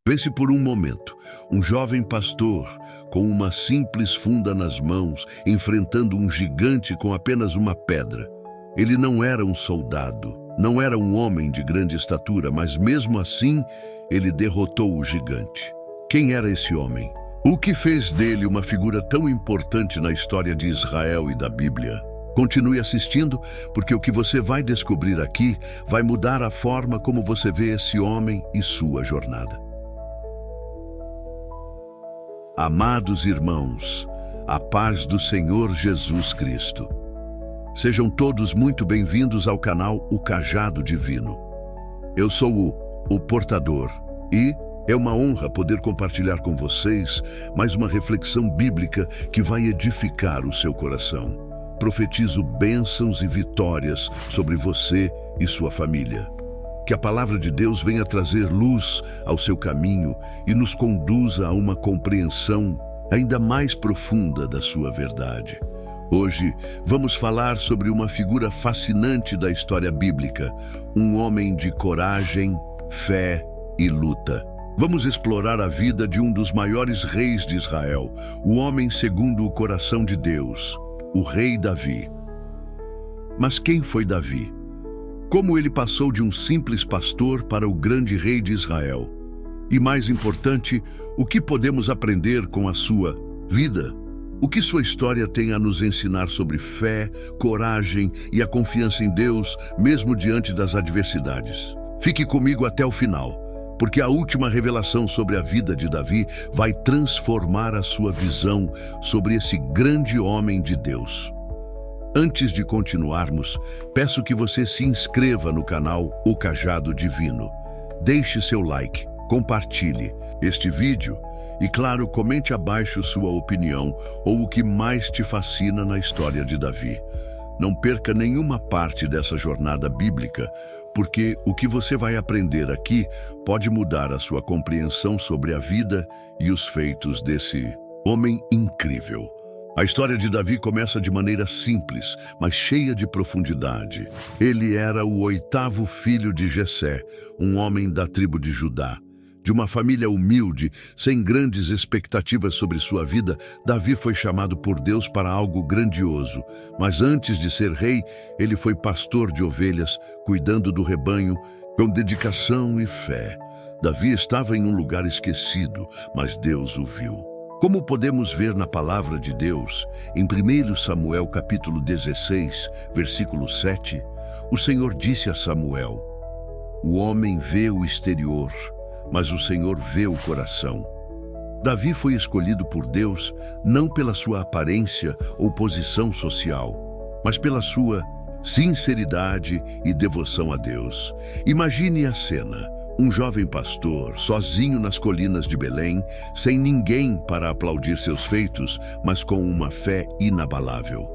Pense por um momento, um jovem pastor com uma simples funda nas mãos, enfrentando um gigante com apenas uma pedra. Ele não era um soldado, não era um homem de grande estatura, mas mesmo assim, ele derrotou o gigante. Quem era esse homem? O que fez dele uma figura tão importante na história de Israel e da Bíblia? Continue assistindo, porque o que você vai descobrir aqui vai mudar a forma como você vê esse homem e sua jornada. Amados irmãos, a paz do Senhor Jesus Cristo. Sejam todos muito bem-vindos ao canal O Cajado Divino. Eu sou o portador e é uma honra poder compartilhar com vocês mais uma reflexão bíblica que vai edificar o seu coração. Profetizo bênçãos e vitórias sobre você e sua família. Que a palavra de Deus venha trazer luz ao seu caminho e nos conduza a uma compreensão ainda mais profunda da sua verdade. Hoje vamos falar sobre uma figura fascinante da história bíblica, um homem de coragem, fé e luta. Vamos explorar a vida de um dos maiores reis de Israel, o homem segundo o coração de Deus, o rei Davi. Mas quem foi Davi? Como ele passou de um simples pastor para o grande rei de Israel? E mais importante, o que podemos aprender com a sua vida? O que sua história tem a nos ensinar sobre fé, coragem e a confiança em Deus, mesmo diante das adversidades? Fique comigo até o final, porque a última revelação sobre a vida de Davi vai transformar a sua visão sobre esse grande homem de Deus. Antes de continuarmos, peço que você se inscreva no canal O Cajado Divino. Deixe seu like, compartilhe este vídeo e, claro, comente abaixo sua opinião ou o que mais te fascina na história de Davi. Não perca nenhuma parte dessa jornada bíblica, porque o que você vai aprender aqui pode mudar a sua compreensão sobre a vida e os feitos desse homem incrível. A história de Davi começa de maneira simples, mas cheia de profundidade. Ele era o 8º filho de Jessé, um homem da tribo de Judá. De uma família humilde, sem grandes expectativas sobre sua vida, Davi foi chamado por Deus para algo grandioso. Mas antes de ser rei, ele foi pastor de ovelhas, cuidando do rebanho, com dedicação e fé. Davi estava em um lugar esquecido, mas Deus o viu. Como podemos ver na palavra de Deus, em 1 Samuel capítulo 16, versículo 7, o Senhor disse a Samuel: "O homem vê o exterior, mas o Senhor vê o coração." Davi foi escolhido por Deus não pela sua aparência ou posição social, mas pela sua sinceridade e devoção a Deus. Imagine a cena. Um jovem pastor, sozinho nas colinas de Belém, sem ninguém para aplaudir seus feitos, mas com uma fé inabalável.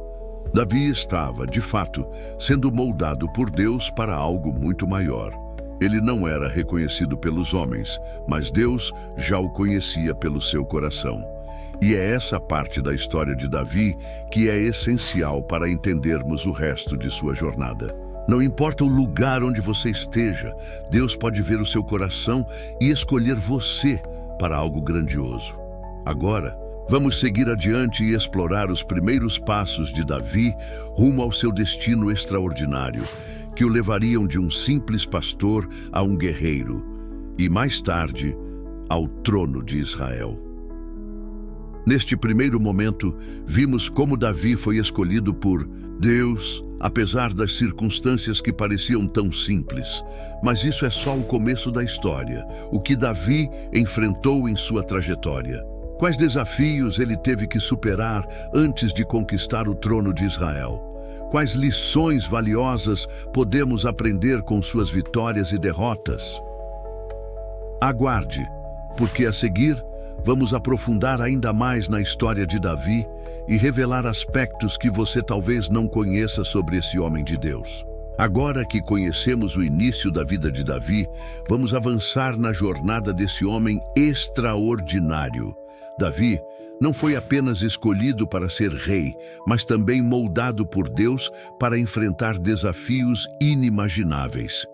Davi estava, de fato, sendo moldado por Deus para algo muito maior. Ele não era reconhecido pelos homens, mas Deus já o conhecia pelo seu coração. E é essa parte da história de Davi que é essencial para entendermos o resto de sua jornada. Não importa o lugar onde você esteja, Deus pode ver o seu coração e escolher você para algo grandioso. Agora, vamos seguir adiante e explorar os primeiros passos de Davi rumo ao seu destino extraordinário, que o levariam de um simples pastor a um guerreiro e, mais tarde, ao trono de Israel. Neste primeiro momento, vimos como Davi foi escolhido por Deus, apesar das circunstâncias que pareciam tão simples. Mas isso é só o começo da história, o que Davi enfrentou em sua trajetória. Quais desafios ele teve que superar antes de conquistar o trono de Israel? Quais lições valiosas podemos aprender com suas vitórias e derrotas? Aguarde, porque a seguir vamos aprofundar ainda mais na história de Davi e revelar aspectos que você talvez não conheça sobre esse homem de Deus. Agora que conhecemos o início da vida de Davi, vamos avançar na jornada desse homem extraordinário. Davi não foi apenas escolhido para ser rei, mas também moldado por Deus para enfrentar desafios inimagináveis.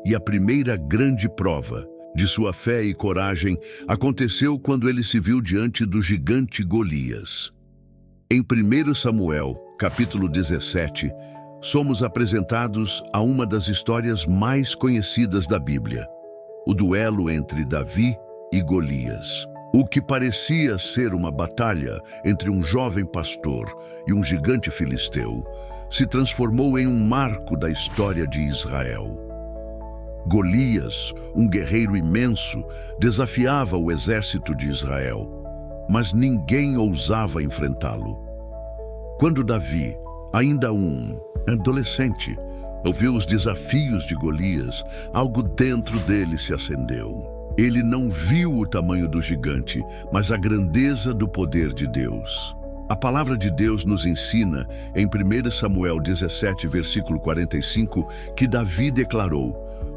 E a primeira grande prova de sua fé e coragem aconteceu quando ele se viu diante do gigante Golias. Em 1 Samuel, capítulo 17, somos apresentados a uma das histórias mais conhecidas da Bíblia, o duelo entre Davi e Golias. O que parecia ser uma batalha entre um jovem pastor e um gigante filisteu se transformou em um marco da história de Israel. Golias, um guerreiro imenso, desafiava o exército de Israel, mas ninguém ousava enfrentá-lo. Quando Davi, ainda um adolescente, ouviu os desafios de Golias, algo dentro dele se acendeu. Ele não viu o tamanho do gigante, mas a grandeza do poder de Deus. A palavra de Deus nos ensina, em 1 Samuel 17, versículo 45, que Davi declarou: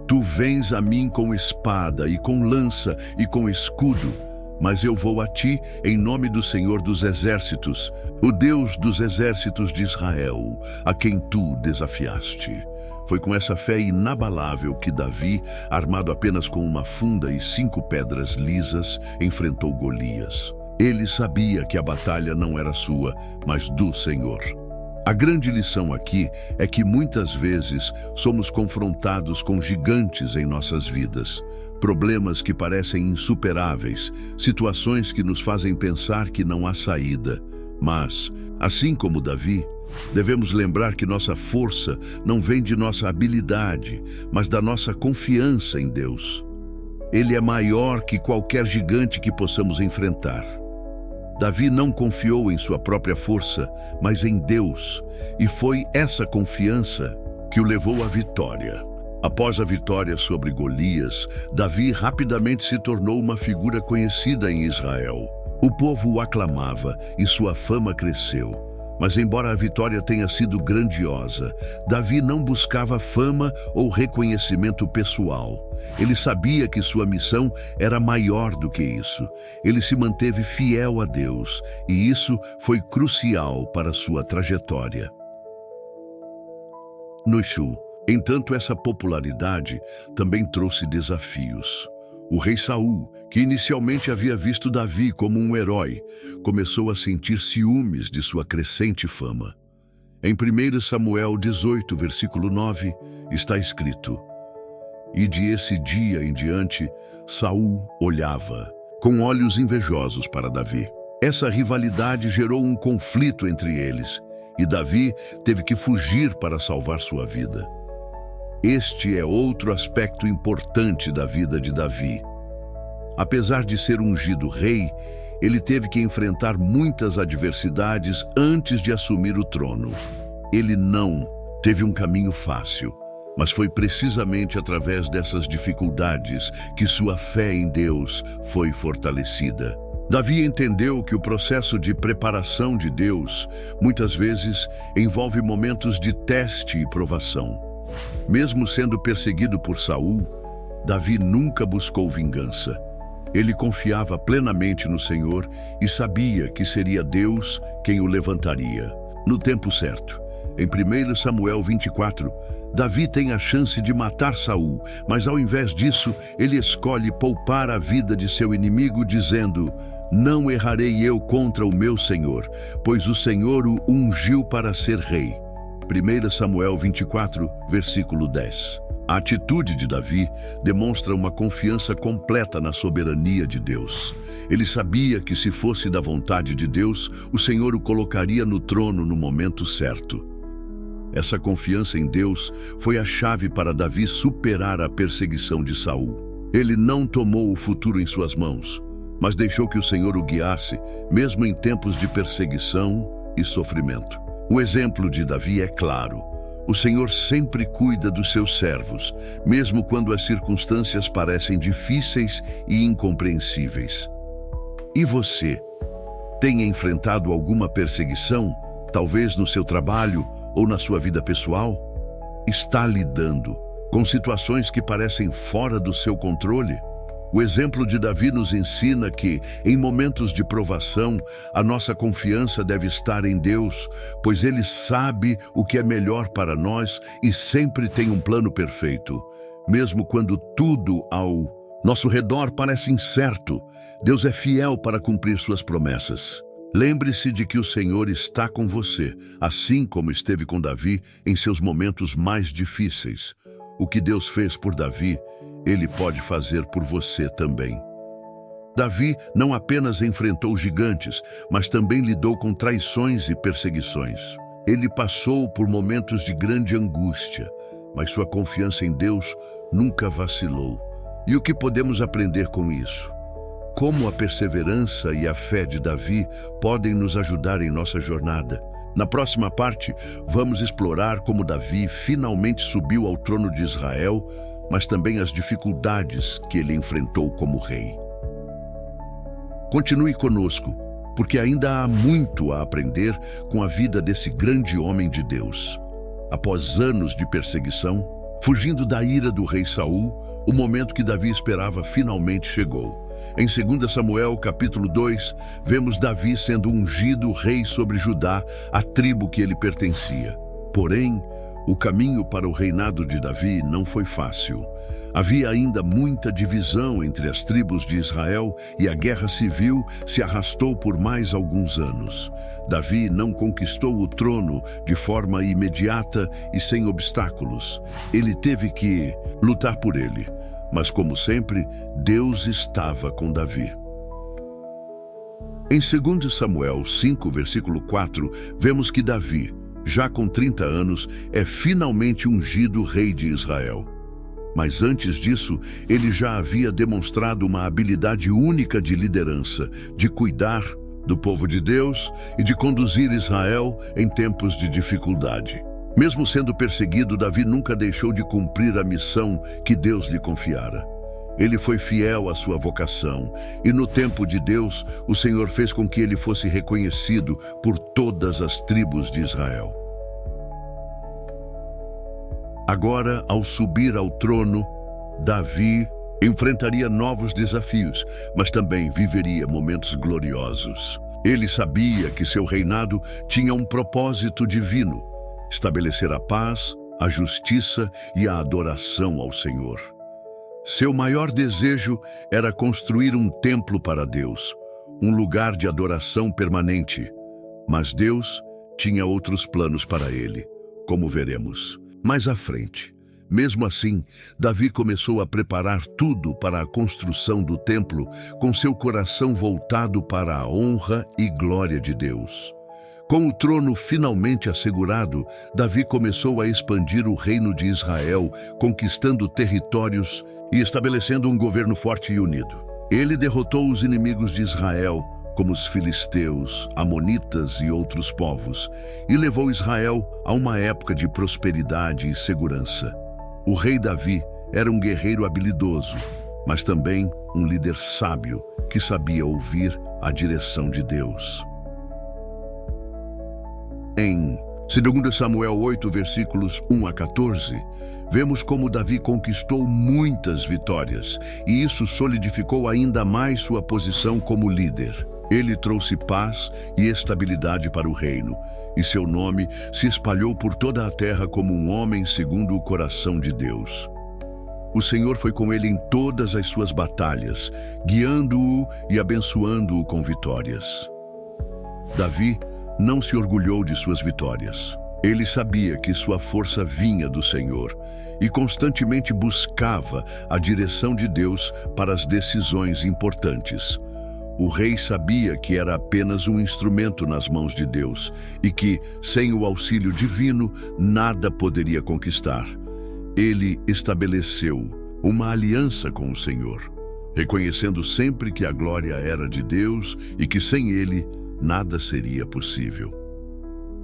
Tu vens a mim com espada e com lança e com escudo, mas eu vou a ti em nome do Senhor dos Exércitos, o Deus dos exércitos de Israel, a quem tu desafiaste. Foi com essa fé inabalável que Davi, armado apenas com uma funda e 5 pedras lisas, enfrentou Golias. Ele sabia que a batalha não era sua, mas do Senhor. A grande lição aqui é que muitas vezes somos confrontados com gigantes em nossas vidas. Problemas que parecem insuperáveis, situações que nos fazem pensar que não há saída. Mas, assim como Davi, devemos lembrar que nossa força não vem de nossa habilidade, mas da nossa confiança em Deus. Ele é maior que qualquer gigante que possamos enfrentar. Davi não confiou em sua própria força, mas em Deus, e foi essa confiança que o levou à vitória. Após a vitória sobre Golias, Davi rapidamente se tornou uma figura conhecida em Israel. O povo o aclamava e sua fama cresceu. Mas embora a vitória tenha sido grandiosa, Davi não buscava fama ou reconhecimento pessoal. Ele sabia que sua missão era maior do que isso. Ele se manteve fiel a Deus, e isso foi crucial para sua trajetória. No entanto, essa popularidade também trouxe desafios. O rei Saul, que inicialmente havia visto Davi como um herói, começou a sentir ciúmes de sua crescente fama. Em 1 Samuel 18, versículo 9, está escrito: E de esse dia em diante, Saul olhava com olhos invejosos para Davi. Essa rivalidade gerou um conflito entre eles, e Davi teve que fugir para salvar sua vida. Este é outro aspecto importante da vida de Davi. Apesar de ser ungido rei, ele teve que enfrentar muitas adversidades antes de assumir o trono. Ele não teve um caminho fácil, mas foi precisamente através dessas dificuldades que sua fé em Deus foi fortalecida. Davi entendeu que o processo de preparação de Deus muitas vezes envolve momentos de teste e provação. Mesmo sendo perseguido por Saul, Davi nunca buscou vingança. Ele confiava plenamente no Senhor e sabia que seria Deus quem o levantaria no tempo certo. Em 1 Samuel 24, Davi tem a chance de matar Saul, mas ao invés disso, ele escolhe poupar a vida de seu inimigo, dizendo: Não errarei eu contra o meu Senhor, pois o Senhor o ungiu para ser rei. 1 Samuel 24, versículo 10. A atitude de Davi demonstra uma confiança completa na soberania de Deus. Ele sabia que, se fosse da vontade de Deus, o Senhor o colocaria no trono no momento certo. Essa confiança em Deus foi a chave para Davi superar a perseguição de Saul. Ele não tomou o futuro em suas mãos, mas deixou que o Senhor o guiasse, mesmo em tempos de perseguição e sofrimento. O exemplo de Davi é claro. O Senhor sempre cuida dos seus servos, mesmo quando as circunstâncias parecem difíceis e incompreensíveis. E você? Tem enfrentado alguma perseguição, talvez no seu trabalho ou na sua vida pessoal? Está lidando com situações que parecem fora do seu controle? O exemplo de Davi nos ensina que, em momentos de provação, a nossa confiança deve estar em Deus, pois Ele sabe o que é melhor para nós e sempre tem um plano perfeito. Mesmo quando tudo ao Nosso redor parece incerto. Deus é fiel para cumprir suas promessas. Lembre-se de que o Senhor está com você, assim como esteve com Davi em seus momentos mais difíceis. O que Deus fez por Davi, Ele pode fazer por você também. Davi não apenas enfrentou gigantes, mas também lidou com traições e perseguições. Ele passou por momentos de grande angústia, mas sua confiança em Deus nunca vacilou. E o que podemos aprender com isso? Como a perseverança e a fé de Davi podem nos ajudar em nossa jornada? Na próxima parte, vamos explorar como Davi finalmente subiu ao trono de Israel, mas também as dificuldades que ele enfrentou como rei. Continue conosco, porque ainda há muito a aprender com a vida desse grande homem de Deus. Após anos de perseguição, fugindo da ira do rei Saul, o momento que Davi esperava finalmente chegou. Em 2 Samuel, capítulo 2, vemos Davi sendo ungido rei sobre Judá, a tribo que ele pertencia. Porém, o caminho para o reinado de Davi não foi fácil. Havia ainda muita divisão entre as tribos de Israel e a guerra civil se arrastou por mais alguns anos. Davi não conquistou o trono de forma imediata e sem obstáculos. Ele teve que lutar por ele. Mas, como sempre, Deus estava com Davi. Em 2 Samuel 5, versículo 4, vemos que Davi, já com 30 anos, é finalmente ungido rei de Israel. Mas antes disso, ele já havia demonstrado uma habilidade única de liderança, de cuidar do povo de Deus e de conduzir Israel em tempos de dificuldade. Mesmo sendo perseguido, Davi nunca deixou de cumprir a missão que Deus lhe confiara. Ele foi fiel à sua vocação, e no tempo de Deus, o Senhor fez com que ele fosse reconhecido por todas as tribos de Israel. Agora, ao subir ao trono, Davi enfrentaria novos desafios, mas também viveria momentos gloriosos. Ele sabia que seu reinado tinha um propósito divino: estabelecer a paz, a justiça e a adoração ao Senhor. Seu maior desejo era construir um templo para Deus, um lugar de adoração permanente. Mas Deus tinha outros planos para ele, como veremos mais à frente. Mesmo assim, Davi começou a preparar tudo para a construção do templo, com seu coração voltado para a honra e glória de Deus. Com o trono finalmente assegurado, Davi começou a expandir o reino de Israel, conquistando territórios e estabelecendo um governo forte e unido. Ele derrotou os inimigos de Israel, como os filisteus, amonitas e outros povos, e levou Israel a uma época de prosperidade e segurança. O rei Davi era um guerreiro habilidoso, mas também um líder sábio que sabia ouvir a direção de Deus. Em 2 Samuel 8, versículos 1 a 14, vemos como Davi conquistou muitas vitórias, e isso solidificou ainda mais sua posição como líder. Ele trouxe paz e estabilidade para o reino, e seu nome se espalhou por toda a terra como um homem segundo o coração de Deus. O Senhor foi com ele em todas as suas batalhas, guiando-o e abençoando-o com vitórias. Davi não se orgulhou de suas vitórias. Ele sabia que sua força vinha do Senhor e constantemente buscava a direção de Deus para as decisões importantes. O rei sabia que era apenas um instrumento nas mãos de Deus e que, sem o auxílio divino, nada poderia conquistar. Ele estabeleceu uma aliança com o Senhor, reconhecendo sempre que a glória era de Deus e que sem ele nada seria possível.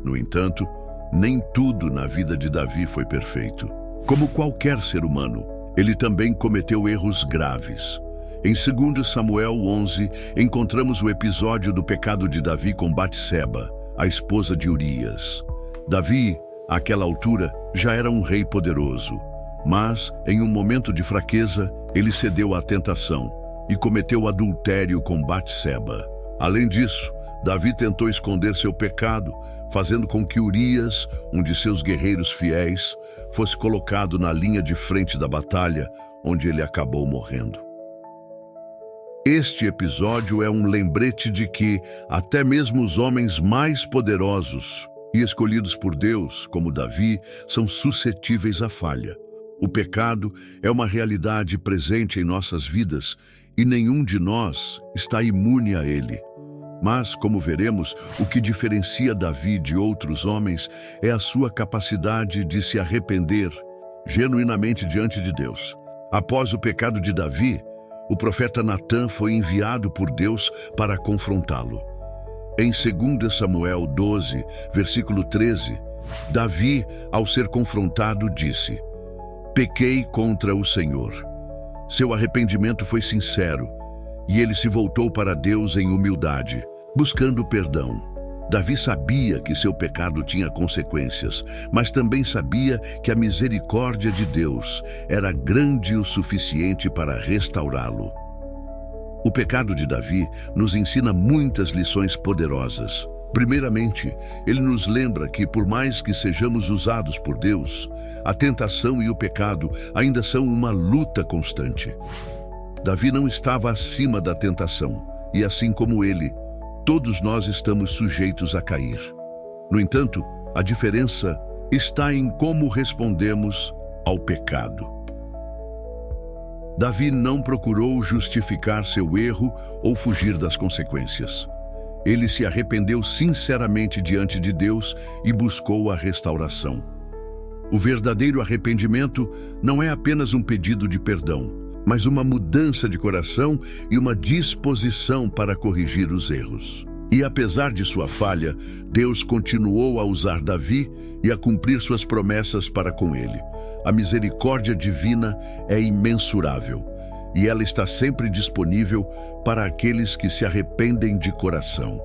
No entanto, nem tudo na vida de Davi foi perfeito. Como qualquer ser humano, ele também cometeu erros graves. Em 2 Samuel 11, encontramos o episódio do pecado de Davi com Batseba, a esposa de Urias. Davi, àquela altura, já era um rei poderoso, mas, em um momento de fraqueza, ele cedeu à tentação e cometeu adultério com Batseba. Além disso, Davi tentou esconder seu pecado, fazendo com que Urias, um de seus guerreiros fiéis, fosse colocado na linha de frente da batalha, onde ele acabou morrendo. Este episódio é um lembrete de que até mesmo os homens mais poderosos e escolhidos por Deus, como Davi, são suscetíveis à falha. O pecado é uma realidade presente em nossas vidas e nenhum de nós está imune a ele. Mas, como veremos, o que diferencia Davi de outros homens é a sua capacidade de se arrepender genuinamente diante de Deus. Após o pecado de Davi, o profeta Natã foi enviado por Deus para confrontá-lo. Em 2 Samuel 12, versículo 13, Davi, ao ser confrontado, disse: "Pequei contra o Senhor." Seu arrependimento foi sincero e ele se voltou para Deus em humildade, buscando perdão. Davi sabia que seu pecado tinha consequências, mas também sabia que a misericórdia de Deus era grande o suficiente para restaurá-lo. O pecado de Davi nos ensina muitas lições poderosas. Primeiramente, ele nos lembra que, por mais que sejamos usados por Deus, a tentação e o pecado ainda são uma luta constante. Davi não estava acima da tentação, e assim como ele, todos nós estamos sujeitos a cair. No entanto, a diferença está em como respondemos ao pecado. Davi não procurou justificar seu erro ou fugir das consequências. Ele se arrependeu sinceramente diante de Deus e buscou a restauração. O verdadeiro arrependimento não é apenas um pedido de perdão, mas uma mudança de coração e uma disposição para corrigir os erros. E apesar de sua falha, Deus continuou a usar Davi e a cumprir suas promessas para com ele. A misericórdia divina é imensurável, e ela está sempre disponível para aqueles que se arrependem de coração.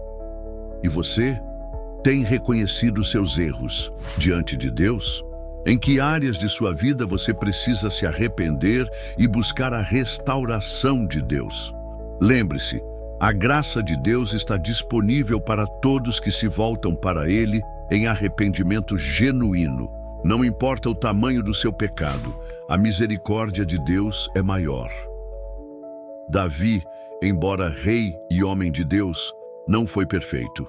E você tem reconhecido seus erros diante de Deus? Em que áreas de sua vida você precisa se arrepender e buscar a restauração de Deus? Lembre-se, a graça de Deus está disponível para todos que se voltam para Ele em arrependimento genuíno. Não importa o tamanho do seu pecado, a misericórdia de Deus é maior. Davi, embora rei e homem de Deus, não foi perfeito.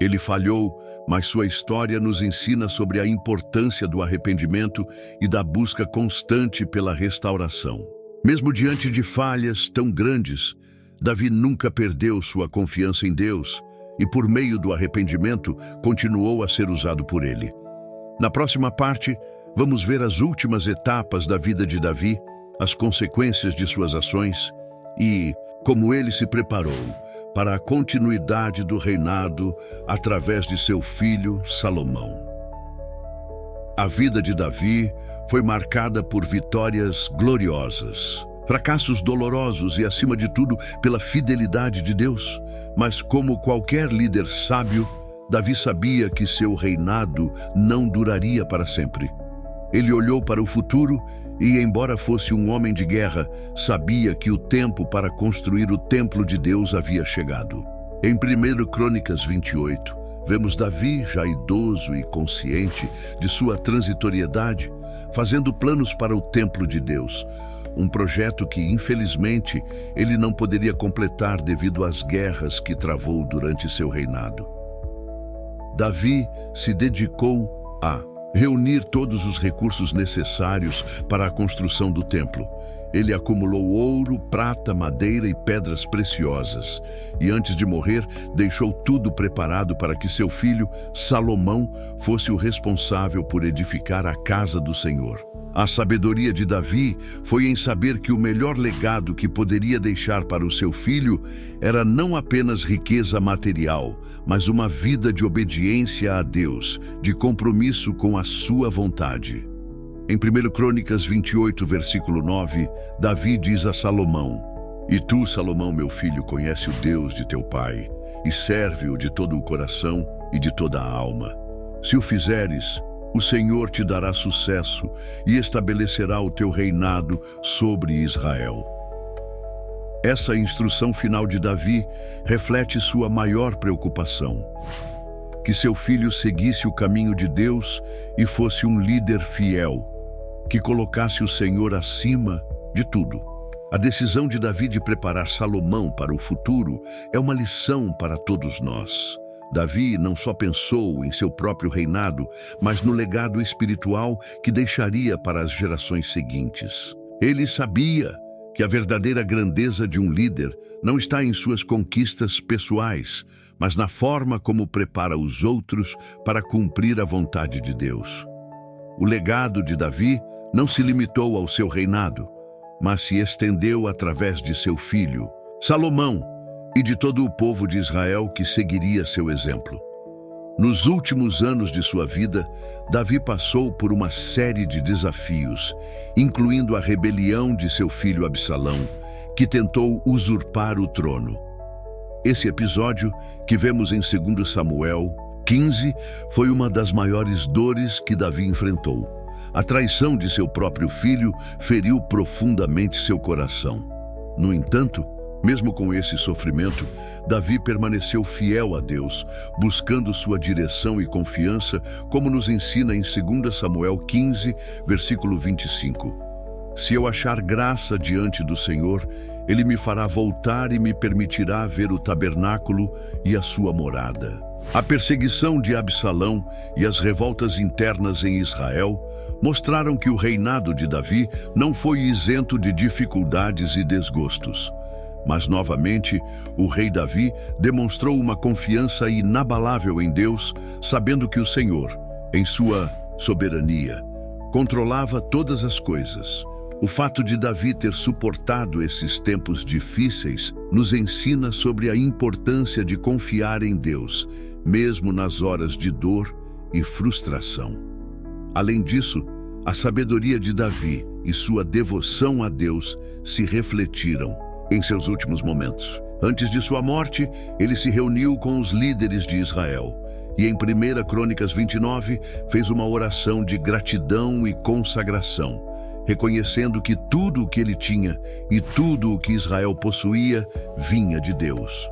Ele falhou, mas sua história nos ensina sobre a importância do arrependimento e da busca constante pela restauração. Mesmo diante de falhas tão grandes, Davi nunca perdeu sua confiança em Deus e, por meio do arrependimento, continuou a ser usado por Ele. Na próxima parte, vamos ver as últimas etapas da vida de Davi, as consequências de suas ações e como ele se preparou para a continuidade do reinado através de seu filho Salomão. A vida de Davi foi marcada por vitórias gloriosas, fracassos dolorosos e, acima de tudo, pela fidelidade de Deus. Mas, como qualquer líder sábio, Davi sabia que seu reinado não duraria para sempre. Ele olhou para o futuro e, embora fosse um homem de guerra, sabia que o tempo para construir o templo de Deus havia chegado. Em 1 Crônicas 28, vemos Davi, já idoso e consciente de sua transitoriedade, fazendo planos para o templo de Deus, um projeto que, infelizmente, ele não poderia completar devido às guerras que travou durante seu reinado. Davi se dedicou a reunir todos os recursos necessários para a construção do templo. Ele acumulou ouro, prata, madeira e pedras preciosas. E antes de morrer, deixou tudo preparado para que seu filho, Salomão, fosse o responsável por edificar a casa do Senhor. A sabedoria de Davi foi em saber que o melhor legado que poderia deixar para o seu filho era não apenas riqueza material, mas uma vida de obediência a Deus, de compromisso com a sua vontade. Em 1 Crônicas 28, versículo 9, Davi diz a Salomão: "E tu, Salomão, meu filho, conhece o Deus de teu pai, e serve-o de todo o coração e de toda a alma. Se o fizeres, o Senhor te dará sucesso e estabelecerá o teu reinado sobre Israel." Essa instrução final de Davi reflete sua maior preocupação: que seu filho seguisse o caminho de Deus e fosse um líder fiel, que colocasse o Senhor acima de tudo. A decisão de Davi de preparar Salomão para o futuro é uma lição para todos nós. Davi não só pensou em seu próprio reinado, mas no legado espiritual que deixaria para as gerações seguintes. Ele sabia que a verdadeira grandeza de um líder não está em suas conquistas pessoais, mas na forma como prepara os outros para cumprir a vontade de Deus. O legado de Davi não se limitou ao seu reinado, mas se estendeu através de seu filho, Salomão, e de todo o povo de Israel que seguiria seu exemplo. Nos últimos anos de sua vida, Davi passou por uma série de desafios, incluindo a rebelião de seu filho Absalão, que tentou usurpar o trono. Esse episódio, que vemos em 2 Samuel 15, foi uma das maiores dores que Davi enfrentou. A traição de seu próprio filho feriu profundamente seu coração. No entanto, mesmo com esse sofrimento, Davi permaneceu fiel a Deus, buscando sua direção e confiança, como nos ensina em 2 Samuel 15, versículo 25. Se eu achar graça diante do Senhor, Ele me fará voltar e me permitirá ver o tabernáculo e a sua morada. A perseguição de Absalão e as revoltas internas em Israel mostraram que o reinado de Davi não foi isento de dificuldades e desgostos. Mas, novamente, o rei Davi demonstrou uma confiança inabalável em Deus, sabendo que o Senhor, em sua soberania, controlava todas as coisas. O fato de Davi ter suportado esses tempos difíceis nos ensina sobre a importância de confiar em Deus, mesmo nas horas de dor e frustração. Além disso, a sabedoria de Davi e sua devoção a Deus se refletiram em seus últimos momentos. Antes de sua morte, ele se reuniu com os líderes de Israel e em 1 Crônicas 29 fez uma oração de gratidão e consagração, reconhecendo que tudo o que ele tinha e tudo o que Israel possuía vinha de Deus.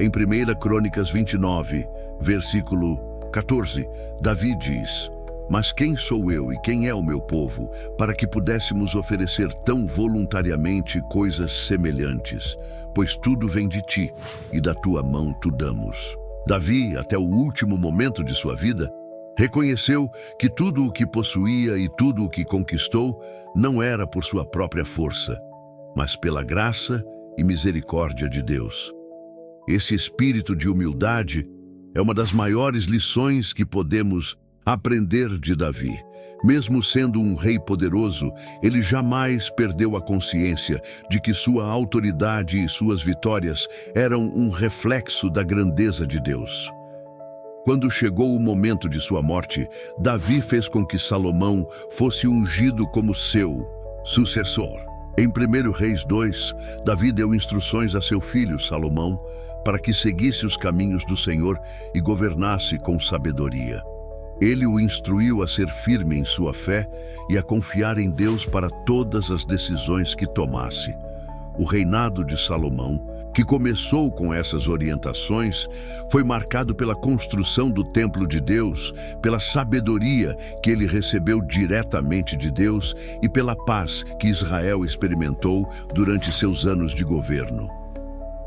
Em 1 Crônicas 29, versículo 14, Davi diz: "Mas quem sou eu e quem é o meu povo, para que pudéssemos oferecer tão voluntariamente coisas semelhantes? Pois tudo vem de ti, e da tua mão tu damos." Davi, até o último momento de sua vida, reconheceu que tudo o que possuía e tudo o que conquistou não era por sua própria força, mas pela graça e misericórdia de Deus. Esse espírito de humildade é uma das maiores lições que podemos aprender de Davi. Mesmo sendo um rei poderoso, ele jamais perdeu a consciência de que sua autoridade e suas vitórias eram um reflexo da grandeza de Deus. Quando chegou o momento de sua morte, Davi fez com que Salomão fosse ungido como seu sucessor. Em 1 Reis 2, Davi deu instruções a seu filho Salomão para que seguisse os caminhos do Senhor e governasse com sabedoria. Ele o instruiu a ser firme em sua fé e a confiar em Deus para todas as decisões que tomasse. O reinado de Salomão, que começou com essas orientações, foi marcado pela construção do templo de Deus, pela sabedoria que ele recebeu diretamente de Deus e pela paz que Israel experimentou durante seus anos de governo.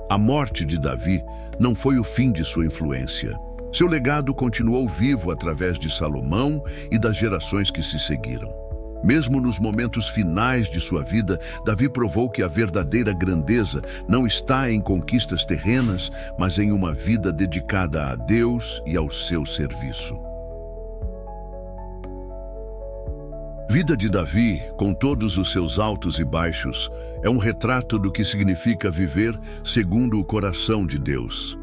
A morte de Davi não foi o fim de sua influência. Seu legado continuou vivo através de Salomão e das gerações que se seguiram. Mesmo nos momentos finais de sua vida, Davi provou que a verdadeira grandeza não está em conquistas terrenas, mas em uma vida dedicada a Deus e ao seu serviço. Vida de Davi, com todos os seus altos e baixos, é um retrato do que significa viver segundo o coração de Deus.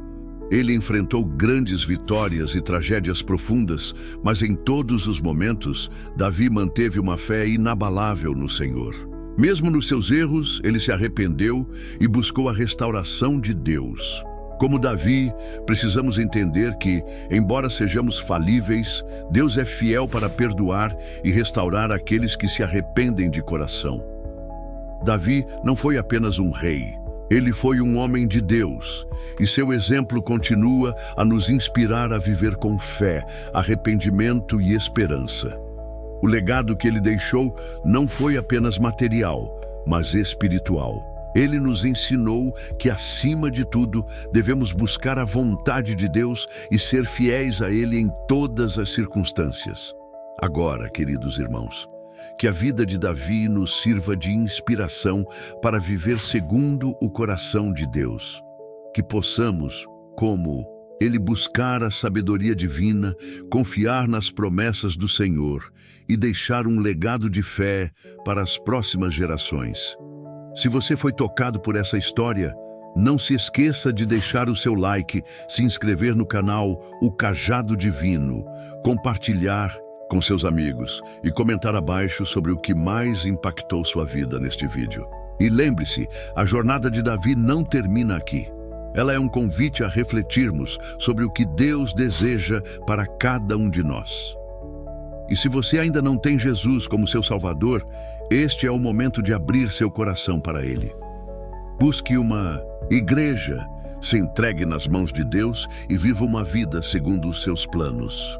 Ele enfrentou grandes vitórias e tragédias profundas, mas em todos os momentos, Davi manteve uma fé inabalável no Senhor. Mesmo nos seus erros, ele se arrependeu e buscou a restauração de Deus. Como Davi, precisamos entender que, embora sejamos falíveis, Deus é fiel para perdoar e restaurar aqueles que se arrependem de coração. Davi não foi apenas um rei. Ele foi um homem de Deus, e seu exemplo continua a nos inspirar a viver com fé, arrependimento e esperança. O legado que ele deixou não foi apenas material, mas espiritual. Ele nos ensinou que, acima de tudo, devemos buscar a vontade de Deus e ser fiéis a Ele em todas as circunstâncias. Agora, queridos irmãos, que a vida de Davi nos sirva de inspiração para viver segundo o coração de Deus. Que possamos, como ele, buscar a sabedoria divina, confiar nas promessas do Senhor e deixar um legado de fé para as próximas gerações. Se você foi tocado por essa história, não se esqueça de deixar o seu like, se inscrever no canal O Cajado Divino, compartilhar com seus amigos e comentar abaixo sobre o que mais impactou sua vida neste vídeo. E lembre-se, a jornada de Davi não termina aqui. Ela é um convite a refletirmos sobre o que Deus deseja para cada um de nós. E se você ainda não tem Jesus como seu Salvador, este é o momento de abrir seu coração para Ele. Busque uma igreja, se entregue nas mãos de Deus e viva uma vida segundo os seus planos.